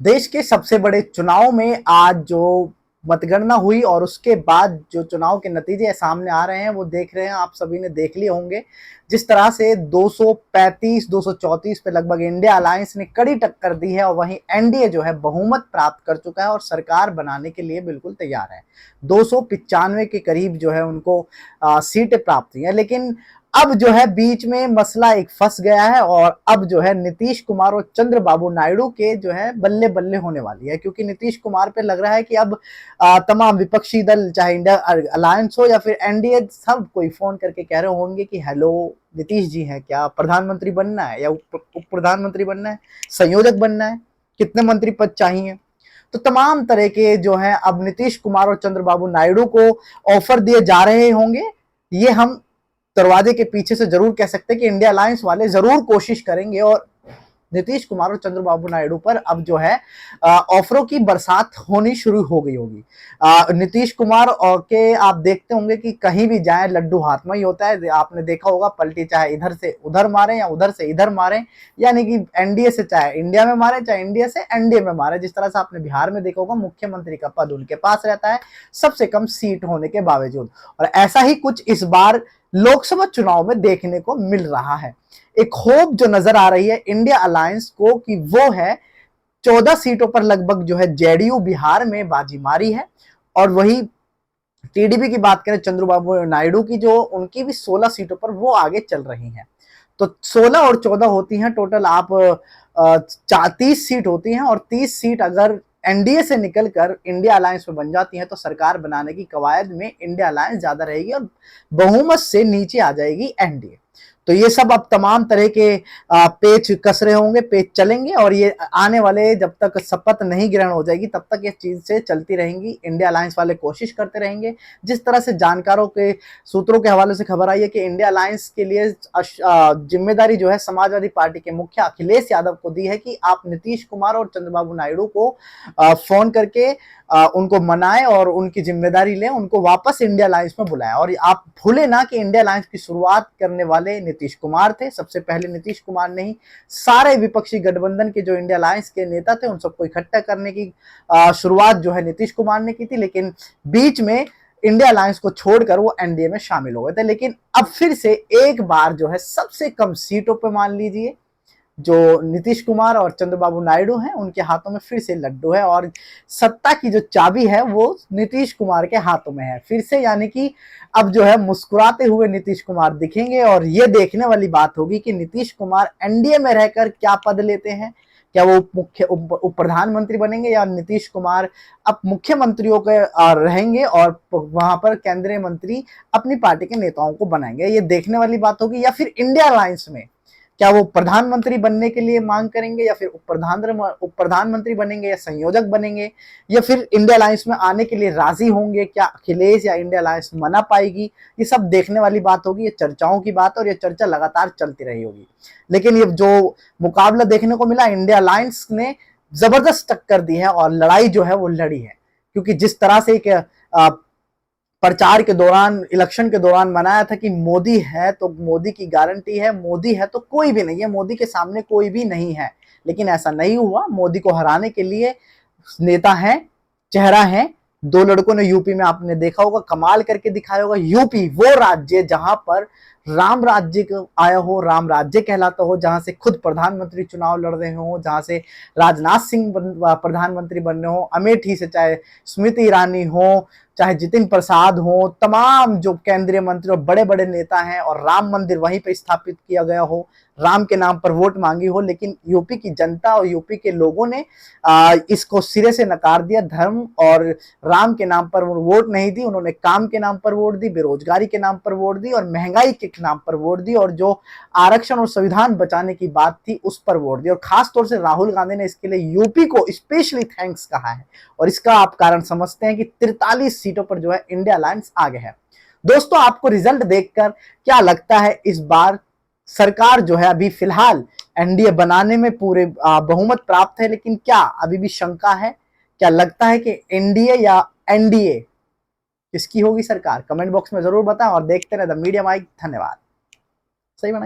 देश के सबसे बड़े चुनाव में आज जो मतगणना हुई और उसके बाद जो चुनाव के नतीजे सामने आ रहे हैं वो देख रहे हैं, आप सभी ने देख लिए होंगे। जिस तरह से 235 234 पे लगभग इंडिया अलायंस ने कड़ी टक्कर दी है और वहीं एनडीए जो है बहुमत प्राप्त कर चुका है और सरकार बनाने के लिए बिल्कुल तैयार है। 295 के करीब जो है उनको सीटें प्राप्त हुई हैं, लेकिन अब जो है बीच में मसला एक फंस गया है और अब जो है नीतीश कुमार और चंद्रबाबू नायडू के जो है बल्ले बल्ले होने वाली है, क्योंकि नीतीश कुमार पे लग रहा है कि अब तमाम विपक्षी दल चाहे इंडिया अलायंस हो या फिर एनडीए, सब कोई फोन करके कह रहे होंगे कि हेलो नीतीश जी हैं क्या, प्रधानमंत्री बनना है या उप प्रधानमंत्री बनना है, संयोजक बनना है, कितने मंत्री पद चाहिए। तो तमाम तरह के जो है अब नीतीश कुमार और चंद्रबाबू नायडू को ऑफर दिए जा रहे होंगे। ये हम दरवाजे के पीछे से जरूर कह सकते हैं कि इंडिया अलायंस वाले जरूर कोशिश करेंगे और नीतीश कुमार और चंद्रबाबू नायडू पर अब जो है ऑफरों की बरसात होनी शुरू हो गई होगी। नीतीश कुमार और के आप देखते होंगे कि कहीं भी जाए लड्डू हाथ में ही होता है। आपने देखा होगा, पलटी चाहे इधर से उधर मारे या उधर से इधर मारे, यानी कि एनडीए से चाहे इंडिया में मारे चाहे इंडिया से एनडीए में मारे। जिस तरह से आपने बिहार में देखा होगा, मुख्यमंत्री का पद उनके पास रहता है सबसे कम सीट होने के बावजूद, और ऐसा ही कुछ इस बार लोकसभा चुनाव में देखने को मिल रहा है। एक होप जो नजर आ रही है इंडिया अलायंस को कि वो है 14 सीटों पर लगभग जो है जेडीयू बिहार में बाजी मारी है, और वही टीडीपी की बात करें चंद्रबाबू नायडू की, जो उनकी भी 16 सीटों पर वो आगे चल रही हैं। तो 16 और 14 होती हैं टोटल, आप 30 सीट होती हैं, और 30 सीट अगर एनडीए से निकलकर इंडिया अलायंस में बन जाती हैं तो सरकार बनाने की कवायद में इंडिया अलायंस ज्यादा रहेगी और बहुमत से नीचे आ जाएगी एनडीए। तो ये सब अब तमाम तरह के पेच कस रहे होंगे, पेच चलेंगे, और ये आने वाले जब तक शपथ नहीं ग्रहण हो जाएगी तब तक ये चीज से चलती रहेंगी। इंडिया अलायंस वाले कोशिश करते रहेंगे। जिस तरह से जानकारों के सूत्रों के हवाले से खबर आई है कि इंडिया अलायंस के लिए जिम्मेदारी जो है समाजवादी पार्टी के मुखिया अखिलेश यादव को दी है कि आप नीतीश कुमार और चंद्रबाबू नायडू को फोन करके उनको मनाएं और उनकी जिम्मेदारी लें, उनको वापस इंडिया अलायंस में बुलाएं। और आप भूले ना कि इंडिया अलायंस की शुरुआत करने वाले नीतीश कुमार थे। सबसे पहले नीतीश कुमार ने ही सारे विपक्षी गठबंधन के जो इंडिया अलायंस के नेता थे उन सबको इकट्ठा करने की शुरुआत जो है नीतीश कुमार ने की थी, लेकिन बीच में इंडिया अलायंस को छोड़कर वो एनडीए में शामिल हो गए थे। लेकिन अब फिर से एक बार जो है सबसे कम सीटों पर मान लीजिए जो नीतीश कुमार और चंद्रबाबू नायडू हैं उनके हाथों में फिर से लड्डू है, और सत्ता की जो चाबी है वो नीतीश कुमार के हाथों में है फिर से। यानी कि अब जो है मुस्कुराते हुए नीतीश कुमार दिखेंगे, और ये देखने वाली बात होगी कि नीतीश कुमार एनडीए में रहकर क्या पद लेते हैं। क्या वो मुख्य उप प्रधानमंत्री बनेंगे या नीतीश कुमार अब मुख्यमंत्रियों के रहेंगे और वहां पर केंद्रीय मंत्री अपनी पार्टी के नेताओं को बनाएंगे। ये देखने वाली बात होगी। या फिर इंडिया अलायंस में क्या वो प्रधानमंत्री बनने के लिए मांग करेंगे या फिर उप प्रधानमंत्री बनेंगे या संयोजक बनेंगे, या फिर इंडिया अलायंस में आने के लिए राजी होंगे, क्या अखिलेश या इंडिया अलायंस मना पाएगी। ये सब देखने वाली बात होगी। ये चर्चाओं की बात, और ये चर्चा लगातार चलती रही होगी। लेकिन ये जो मुकाबला देखने को मिला, इंडिया अलायंस ने जबरदस्त टक्कर दी है और लड़ाई जो है वो लड़ी है, क्योंकि जिस तरह से एक प्रचार के दौरान, इलेक्शन के दौरान मनाया था कि मोदी है तो मोदी की गारंटी है, मोदी है तो कोई भी नहीं है, मोदी के सामने कोई भी नहीं है। लेकिन ऐसा नहीं हुआ। मोदी को हराने के लिए नेता है, चेहरा है। दो लड़कों ने यूपी में, आपने देखा होगा, कमाल करके दिखाया होगा। यूपी वो राज्य जहां पर राम राज्य आया हो, राम राज्य कहलाता हो, जहां से खुद प्रधानमंत्री चुनाव लड़ रहे हो, जहां से राजनाथ सिंह प्रधानमंत्री बनने हो, अमेठी से चाहे स्मृति ईरानी हो, चाहे जितिन प्रसाद हो, तमाम जो केंद्रीय मंत्री और बड़े बड़े नेता हैं, और राम मंदिर वहीं पर स्थापित किया गया हो, राम के नाम पर वोट मांगी हो, लेकिन यूपी की जनता और यूपी के लोगों ने इसको सिरे से नकार दिया। धर्म और राम के नाम पर वोट नहीं दी, उन्होंने काम के नाम पर वोट दी, बेरोजगारी के नाम पर वोट दी, और महंगाई के नाम पर वोट दी, और जो आरक्षण और संविधान बचाने की बात थी उस पर वोट दी। और खासतौर से राहुल गांधी ने इसके लिए यूपी को स्पेशली थैंक्स कहा है, और इसका आप कारण समझते हैं कि 43 सीटों पर जो है इंडिया अलायंस आगे है। दोस्तों, आपको रिजल्ट देखकर क्या लगता है? इस बार सरकार जो है अभी फिलहाल एनडीए बनाने में पूरे बहुमत प्राप्त है, लेकिन क्या अभी भी शंका है? क्या लगता है कि एनडीए या एनडीए किसकी होगी सरकार? कमेंट बॉक्स में जरूर बताएं और देखते रहे द मीडिया माइक। धन्यवाद। सही बनाई।